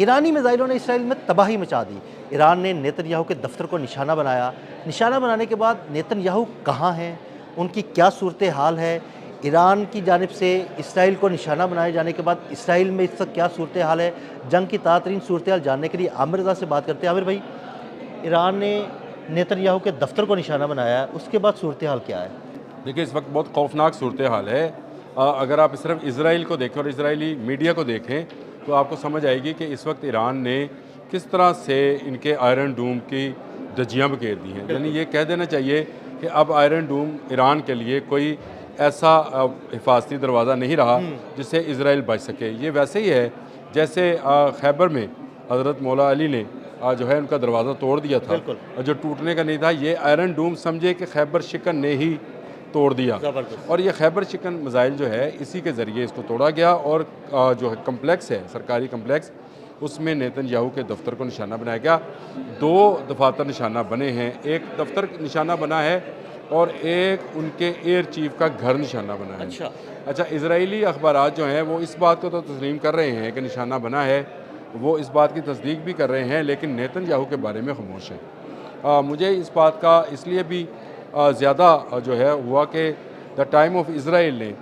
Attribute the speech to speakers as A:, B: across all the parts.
A: ईरानी मिसाइलों ने इसराइल में तबाही मचा दी। ईरान ने नेतन्याहू के दफ्तर को निशाना बनाया। निशाना बनाने के बाद नेतन्याहू कहाँ हैं, उनकी क्या सूरत हाल है? ईरान की जानिब से इसराइल को निशाना बनाए जाने के बाद इसराइल में इस वक्त क्या सूरत हाल है? जंग की ताज़ा सूरत हाल जानने के लिए आमिर रज़ा से बात करते हैं। आमिर भाई, ईरान ने नेतन्याहू के दफ्तर को निशाना बनाया है, उसके बाद सूरत हाल क्या है?
B: देखिए, इस वक्त बहुत खौफनाक सूरत हाल है। अगर आप सिर्फ इसराइल को देखें और इसराइली मीडिया को देखें तो आपको समझ आएगी कि इस वक्त ईरान ने किस तरह से इनके आयरन डूम की धज्जियाँ बखेर दी हैं। यानी ये कह देना चाहिए कि अब आयरन डूम ईरान के लिए कोई ऐसा हिफाजती दरवाज़ा नहीं रहा जिससे इसराइल बच सके। ये वैसे ही है जैसे खैबर में हज़रत मौला अली ने जो है उनका दरवाज़ा तोड़ दिया था, जो टूटने का नहीं था। ये आयरन डूम समझे कि खैबर शिकन ने ही तोड़ दिया, और ये खैबर शिकन मिसाइल जो है इसी के ज़रिए इसको तोड़ा गया। और जो है कम्प्लेक्स है, सरकारी कम्प्लेक्स, उसमें नेतन्याहू के दफ्तर को निशाना बनाया गया। 2 दफातर निशाना बने हैं, एक दफ्तर निशाना बना है और एक उनके एयर चीफ का घर निशाना बना है। अच्छा, इजरायली अखबारात जो हैं वो इस बात को तो तस्लीम कर रहे हैं कि निशाना बना है, वो इस बात की तस्दीक भी कर रहे हैं, लेकिन नेतन्याहू के बारे में खामोश हैं। मुझे इस बात का इसलिए भी ज़्यादा जो है हुआ कि द टाइम ऑफ इसराइल ने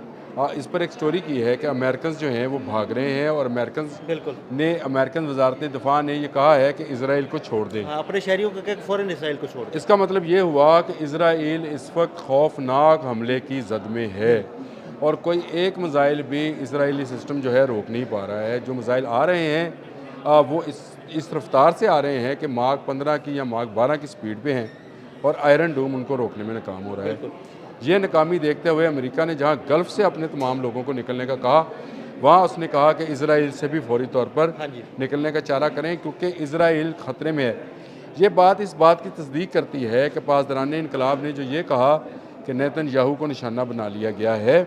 B: इस पर एक स्टोरी की है कि अमेरिकन जो हैं वो भाग रहे हैं, और अमेरिकन वजारत दिफा ने ये कहा है कि इसराइल को छोड़ दें,
A: अपने शहरियों को फ़ौरन इसराइल को छोड़ दें।
B: इसका मतलब ये हुआ कि इसराइल इस वक्त खौफनाक हमले की जद में है, और कोई एक मिसाइल भी इसराइली सिस्टम जो है रोक नहीं पा रहा है। जो मिसाइल आ रहे हैं वो इस रफ्तार से आ रहे हैं कि मार्क 15 की या मार्क 12 की स्पीड पे हैं, और आयरन डूम उनको रोकने में नाकाम हो रहा है। ये नाकामी देखते हुए अमेरिका ने जहां गल्फ़ से अपने तमाम लोगों को निकलने का कहा, वहां उसने कहा कि इसराइल से भी फौरी तौर पर निकलने का चारा करें, क्योंकि इसराइल ख़तरे में है। ये बात इस बात की तस्दीक करती है कि पासदारान इनकलाब ने जो ये कहा कि नेतन्याहू को निशाना बना लिया गया है,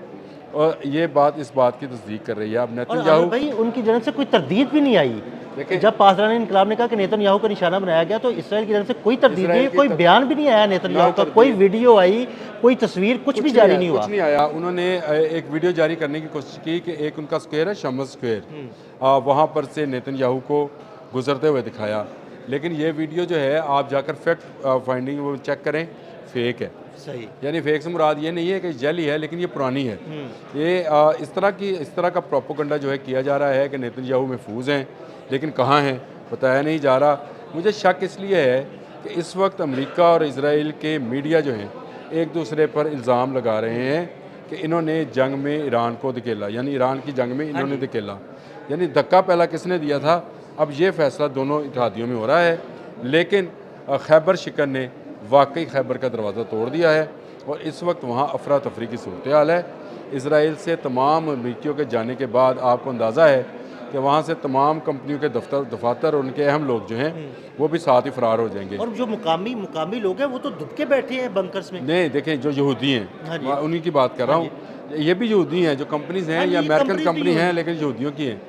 B: और ये बात इस बात की तस्दीक कर रही है। अब नेतन्याहू
A: भाई, उनकी जानब से कोई तरदीद भी नहीं आई। जब पासदारान इनकलाब ने कहा कि नेतन्याहू को निशाना बनाया गया, तो इसराइल की तरफ से कोई तरदीद नहीं, कोई बयान भी नहीं आया नेतन्याहू का, कोई वीडियो आई, कोई तस्वीर, कुछ भी जारी नहीं हुआ।
B: कुछ नहीं आया। उन्होंने एक वीडियो जारी करने की कोशिश की कि एक उनका स्क्वायर है, शमस स्क्वायर, वहाँ पर से नेतन्याहू को गुजरते हुए दिखाया, लेकिन ये वीडियो जो है आप जाकर फैक्ट फाइंडिंग वो चेक करें, फेक है।
A: सही,
B: यानी फेक से मुराद ये नहीं है कि जली है, लेकिन ये पुरानी है। ये इस तरह का प्रोपोगंडा जो है किया जा रहा है कि नेतन्याहू महफूज हैं, लेकिन कहाँ हैं बताया नहीं जा रहा। मुझे शक इसलिए है कि इस वक्त अमेरिका और इसराइल के मीडिया जो हैं एक दूसरे पर इल्ज़ाम लगा रहे हैं कि इन्होंने जंग में ईरान को धकेला, यानी ईरान की जंग में इन्होंने धकेला। यानी धक्का पहला किसने दिया था? अब ये फैसला दोनों इत्तेहादियों में हो रहा है, लेकिन खैबर शिकन ने वाकई खैबर का दरवाज़ा तोड़ दिया है, और इस वक्त वहाँ अफरा तफरी की सूरत हाल है। इसराइल से तमाम अमरीकियों के जाने के बाद आपको अंदाज़ा है कि वहाँ से तमाम कंपनियों के दफातर और उनके अहम लोग जो हैं वो भी साथ ही फरार हो जाएंगे।
A: और जो मुकामी लोग हैं वो तो दुबके बैठे हैं बंकर्स में।
B: नहीं, देखें, जो यहूदी हैं उन्हीं की बात कर रहा हूँ। ये भी यहूदी हैं, जो कंपनीज हैं या अमेरिकन कंपनी हैं, लेकिन यहूदियों की हैं।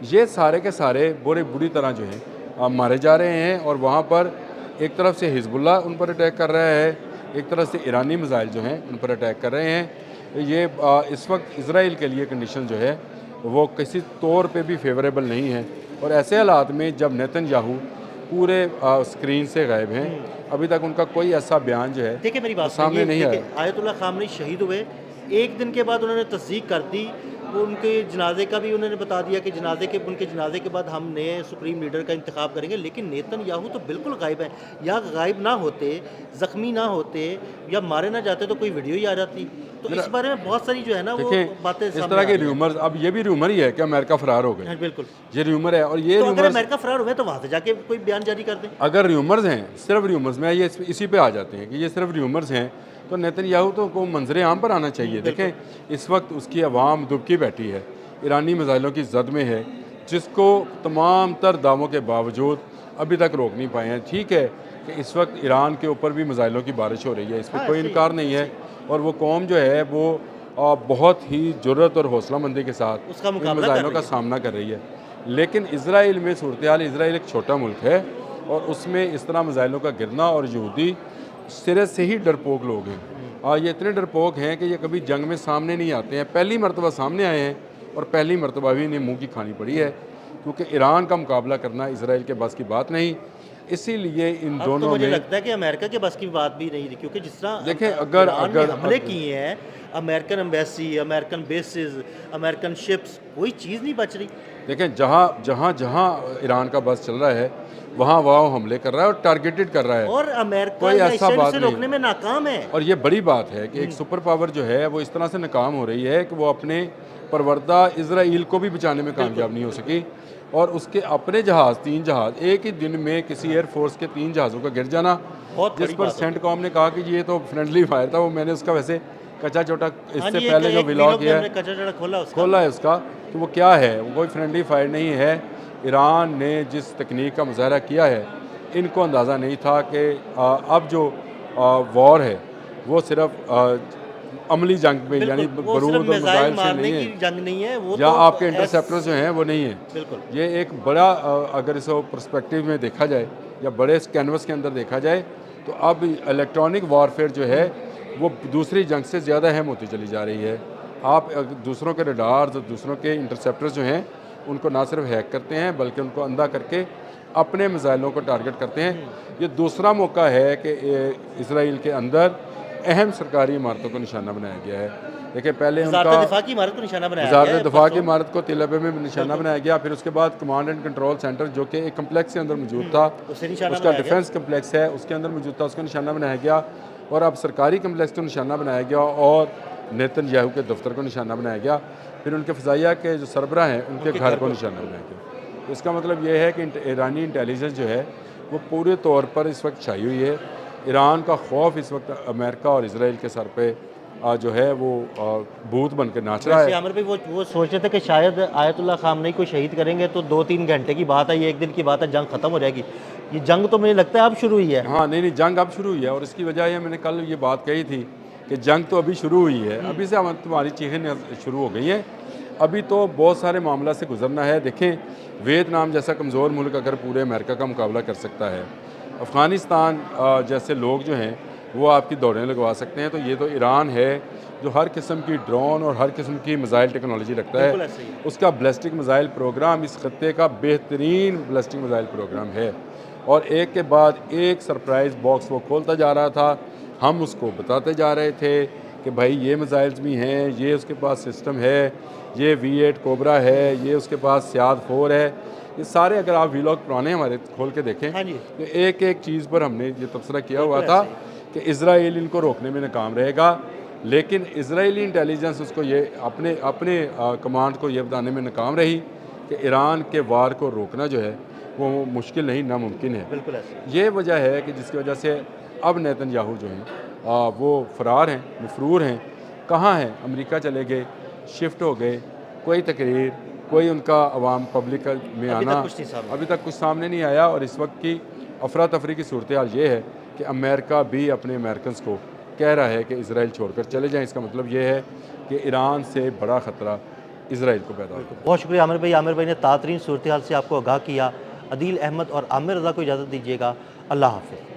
B: ये सारे के सारे बुरी तरह जो हैं मारे जा रहे हैं, और वहाँ पर एक तरफ से हिजबुल्लाह उन पर अटैक कर रहा है, एक तरफ से ईरानी मिसाइल जो हैं उन पर अटैक कर रहे हैं। ये इस वक्त इसराइल के लिए कंडीशन जो है वो किसी तौर पे भी फेवरेबल नहीं है, और ऐसे हालात में जब नेतन्याहू पूरे स्क्रीन से गायब हैं, अभी तक उनका कोई ऐसा बयान जो है
A: देखिए, मेरी बात
B: सामने नहीं आया।
A: आयतुल्लाह खामनी शहीद हुए, एक दिन के बाद उन्होंने तस्दीक कर दी, वो उनके जनाजे का भी उन्होंने बता दिया कि उनके जनाजे के बाद हम नए सुप्रीम लीडर का इंतखाब करेंगे। लेकिन नेतन्याहू तो बिल्कुल गायब है। या गायब ना होते, ज़ख्मी ना होते, या मारे ना जाते, तो कोई वीडियो ही आ जाती। तो इस बारे में बहुत सारी जो है ना वो बातें
B: इस तरह के रूमर्स, अब ये भी रूमर ही है कि अमेरिका फरार हो गए।
A: बिल्कुल,
B: ये रूमर है। और ये
A: तो अगर अमेरिका फरार हुए तो वहाँ से जाके कोई बयान जारी कर दें।
B: अगर रूमर्स हैं, सिर्फ रूमर्स में ये इसी पे आ जाते हैं कि ये सिर्फ रूमर्स हैं, तो नेतन्याहू तो को मंजर आम पर आना चाहिए। देखें, इस वक्त उसकी आवाम दुबकी बैठी है, ईरानी मिसाइलों की जद में है, जिसको तमाम तर दावों के बावजूद अभी तक रोक नहीं पाए हैं। ठीक है कि इस वक्त ईरान के ऊपर भी मिसाइलों की बारिश हो रही है, इस पर कोई इनकार नहीं है, और वो कौम जो है वो बहुत ही जुर्रत और हौसलामंदी के साथ इन मिसाइलों का सामना कर रही है। लेकिन इसराइल में सूरत हाल, इसराइल एक छोटा मुल्क है, और उसमें इस तरह मिसाइलों का गिरना, और यहूदी सिरे से ही डरपोक लोग हैं। ये इतने डरपोक हैं कि ये कभी जंग में सामने नहीं आते हैं। पहली मरतबा सामने आए हैं, और पहली मरतबा भी इन्हें मुँह की खानी पड़ी है, क्योंकि ईरान का मुकाबला करना इसराइल के बस की बात नहीं। इसीलिए इन
A: अब तो
B: दोनों
A: मुझे
B: में
A: लगता है कि अमेरिका के बस की बात भी नहीं थी, क्योंकि जिस तरह
B: देखें, अगर
A: ईरान ने
B: अगर
A: हमले किए हैं, American embassy, American basis, American ships, कोई चीज़ नहीं बच रही।
B: देखें, जहाँ जहाँ जहाँ ईरान का बस चल रहा है वहाँ वहाँ हमले कर रहा है और टारगेटेड कर रहा है।
A: और अमेरिका
B: कोई
A: या
B: ऐसा
A: इसराइल
B: बात
A: उसे
B: नहीं।
A: रोकने में नाकाम है।
B: और ये बड़ी बात है कि एक सुपर पावर जो है वो इस तरह से नाकाम हो रही है कि वो अपने परवरदा इजराइल को भी बचाने में कामयाब नहीं हो सकी, और उसके अपने जहाज़, 3 जहाज़ एक ही दिन में किसी एयरफोर्स के 3 जहाज़ों का गिर जाना,
A: बहुत
B: जिस
A: बड़ी
B: पर
A: बात है।
B: सेंटकॉम ने कहा कि ये तो फ्रेंडली फायर था। वो मैंने उसका वैसे कच्चा छोटा
A: हाँ
B: इससे
A: जी,
B: पहले जो
A: एक
B: व्लॉग
A: में
B: किया
A: हमने
B: है
A: कचरा जड़ा खोला उसका।
B: खोला है उसका, कि वो क्या है, वो कोई फ्रेंडली फायर नहीं है। ईरान ने जिस तकनीक का मुजाहरा किया है, इनको अंदाज़ा नहीं था कि अब जो वॉर है वो सिर्फ अमली जंग में, यानी
A: बिल्कुल, वो सिर्फ
B: बारूद और
A: मिसाइल
B: मिसाइल से
A: मारने
B: नहीं
A: की
B: है,
A: जंग नहीं है, वो
B: या
A: तो
B: आपके इंटरसेप्टर्स जो हैं वो नहीं है।
A: बिल्कुल।
B: ये एक बड़ा अगर इसको पर्सपेक्टिव में देखा जाए या बड़े कैनवस के अंदर देखा जाए, तो अब इलेक्ट्रॉनिक वॉरफेयर जो है वो दूसरी जंग से ज़्यादा अहम होती चली जा रही है। आप दूसरों के रडार्स, दूसरों के इंटरसेप्टर्स जो हैं उनको ना सिर्फ हैक करते हैं बल्कि उनको अंधा करके अपने मिसाइलों को टारगेट करते हैं। ये दूसरा मौका है कि इसराइल के अंदर अहम सरकारी इमारतों को निशाना बनाया गया है। देखिए, पहले
A: वज़ारत
B: उनका
A: दिफ़ा की इमारत को निशाना बनाया
B: वज़ारत
A: गया है
B: दिफ़ा की
A: परसों।
B: इमारत को तिल अबे में निशाना बनाया गया, फिर उसके बाद कमांड एंड कंट्रोल सेंटर जो कि एक कम्प्लेक्स के अंदर मौजूद था,
A: उसे निशाना
B: उसका
A: बनाया गया।
B: डिफेंस कम्प्लेक्स है, उसके अंदर मौजूद था, उसको निशाना बनाया गया। और अब सरकारी कम्प्लेक्स को निशाना बनाया गया और नेतन्याहू के दफ्तर को निशाना बनाया गया। फिर उनके फ़ज़ाइया के जो सरबराह हैं उनके घर को निशाना बनाया गया। तो इसका मतलब ये है कि ईरानी इंटेलिजेंस जो है वो पूरे तौर पर इस वक्त छाई हुई है। ईरान का खौफ इस वक्त अमेरिका और इसराइल के सर पे जो है वो भूत बन के नाच रहा
A: वैसे
B: है।
A: आमिर भाई, वो सोच रहे थे कि शायद आयतुल्लाह खामनेई को शहीद करेंगे तो 2-3 घंटे की बात है, ये एक दिन की बात है, जंग खत्म हो जाएगी। ये जंग तो मुझे लगता है अब शुरू हुई है।
B: हाँ, नहीं, जंग अब शुरू हुई है, और इसकी वजह ये मैंने कल ये बात कही थी कि जंग तो अभी शुरू हुई है, अभी से तुम्हारी चीखें शुरू हो गई हैं। अभी तो बहुत सारे मामला से गुजरना है। देखें, वियतनाम जैसा कमज़ोर मुल्क अगर पूरे अमेरिका का मुकाबला कर सकता है, अफ़गानिस्तान जैसे लोग जो हैं वो आपकी दौड़ें लगवा सकते हैं, तो ये तो ईरान है जो हर किस्म की ड्रोन और हर किस्म की मिसाइल टेक्नोलॉजी रखता
A: बिल्कुल
B: है।
A: ऐसे ही है।
B: उसका बैलिस्टिक मिसाइल प्रोग्राम इस खत्ते का बेहतरीन बैलिस्टिक मिसाइल प्रोग्राम है, और एक के बाद एक सरप्राइज़ बॉक्स वो खोलता जा रहा था। हम उसको बताते जा रहे थे कि भाई ये मिसाइल्स भी हैं, ये उसके पास सिस्टम है, ये V8 कोबरा है, ये उसके पास सियाद 4 है। ये सारे अगर आप व्लॉग पुराने हमारे खोल के देखें,
A: हाँ जी।
B: तो एक एक चीज़ पर हमने ये तबसरा किया हुआ
A: बिल्कुल
B: था
A: ऐसे
B: कि इसराइल इनको रोकने में नाकाम रहेगा, लेकिन इजरायली इंटेलिजेंस उसको ये अपने कमांड को ये बताने में नाकाम रही कि ईरान के वार को रोकना जो है वो मुश्किल नहीं, नामुमकिन है।
A: बिल्कुल ऐसे।
B: ये वजह है कि जिसकी वजह से अब नेतन्याहू जो हैं वो फरार हैं, मफरूर हैं। कहाँ हैं? अमेरिका चले गए, शिफ्ट हो गए, कोई तकरीर, कोई उनका अवाम पब्लिक में
A: अभी तक
B: आना
A: कुछ नहीं सामने।
B: अभी तक कुछ सामने नहीं आया। और इस वक्त की अफरा तफरी की सूरत हाल ये है कि अमेरिका भी अपने अमेरिकन्स को कह रहा है कि इसराइल छोड़कर चले जाएं। इसका मतलब ये है कि ईरान से बड़ा ख़तरा इसराइल को पैदा होगा।
A: बहुत शुक्रिया आमिर भाई। आमिर भाई ने तातरीन सूरत हाल से आपको आगाह किया। अदील अहमद और आमिर रज़ा को इजाज़त दीजिएगा। अल्लाह हाफ़िज़।